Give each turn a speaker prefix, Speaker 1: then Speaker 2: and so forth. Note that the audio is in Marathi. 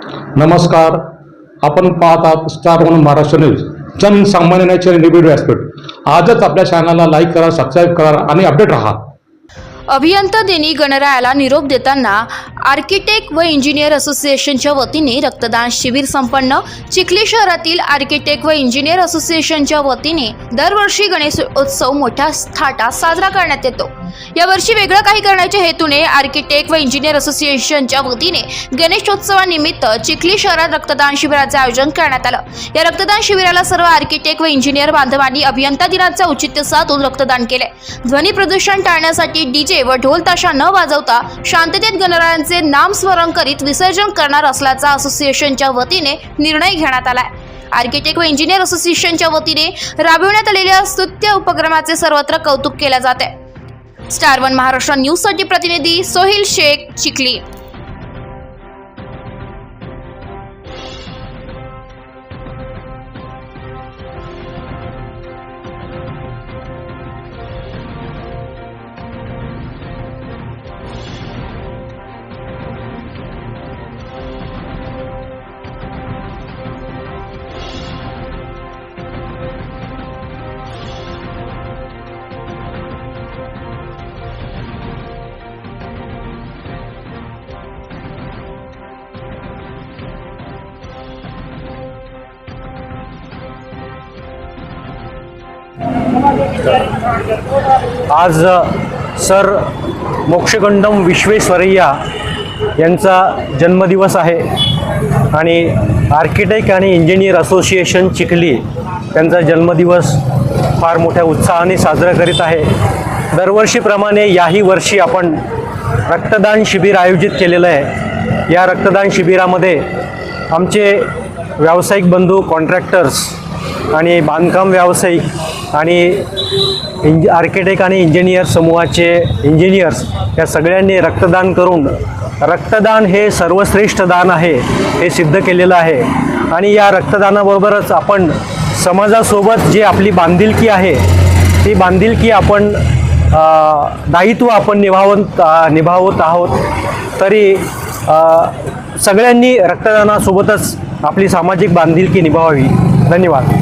Speaker 1: नमस्कार. आपण पाहतात स्टार वन महाराष्ट्र न्यूज. जनसामान्यांचे निबिड व्यासपीठ. आजच आपल्या चॅनलला लाईक करा, सबस्क्राईब करा आणि अपडेट राहा.
Speaker 2: अभियंता दिनी गणरायाला निरोप देताना आर्किटेक्ट व इंजिनियर असोसिएशनच्या वतीने रक्तदान शिबिर संपन्न. चिखली शहरातील आर्किटेक्ट व इंजिनियर असोसिएशनच्या वतीने दरवर्षी गणेश उत्सव मोठ्या थाटात साजरा करण्यात येतो. यावर्षी वेगळं काही करण्याच्या हेतूने आर्किटेक्ट व इंजिनियर असोसिएशनच्या वतीने गणेशोत्सवानिमित्त चिखली शहरात रक्तदान शिबिराचे आयोजन करण्यात आलं. या रक्तदान शिबिराला सर्व आर्किटेक्ट व इंजिनियर बांधवांनी अभियंता दिनाचे औचित्य साधून रक्तदान केले. ध्वनी प्रदूषण टाळण्यासाठी डीजे व ढोल ताशा न वाजवता शांततेत गणरायांचे नामस्मरण करीत विसर्जन करणार असल्याचा असोसिएशनच्या वतीने निर्णय घेण्यात आलाय. आर्किटेक्ट व इंजिनियर असोसिएशनच्या वतीने राबविण्यात आलेल्या स्तुत्य उपक्रमाचे सर्वत्र कौतुक केले जाते. स्टार वन महाराष्ट्र न्यूज साठी प्रतिनिधी सोहिल शेख, चिखली.
Speaker 3: आज सर मोक्षगंडम विश्वेश्वरय्या यांचा जन्मदिवस आहे आणि आर्किटेक्ट आणि इंजिनियर असोसिएशन चिखली त्यांचा जन्मदिवस फार मोठ्या उत्साहाने साजरा करीत आहे. दरवर्षीप्रमाणे याही वर्षी आपण रक्तदान शिबिर आयोजित केलेलं आहे. या रक्तदान शिबिरामध्ये आमचे व्यावसायिक बंधू, कॉन्ट्रॅक्टर्स आणि बांधकाम व्यावसायिक आणि आर्किटेक्ट आणि इंजिनियर समूहाचे इंजिनियर्स या सगळ्यांनी रक्तदान करून रक्तदान हे सर्वश्रेष्ठ दान आहे हे सिद्ध केलेलं आहे. आणि या रक्तदानाबरोबरच आपण समाजासोबत जी आपली बांधिलकी आहे ती बांधिलकी आपण दायित्व आपण निभावत आहोत. तरी सगळ्यांनी रक्तदानासोबतच आपली सामाजिक बांधिलकी निभावावी. धन्यवाद.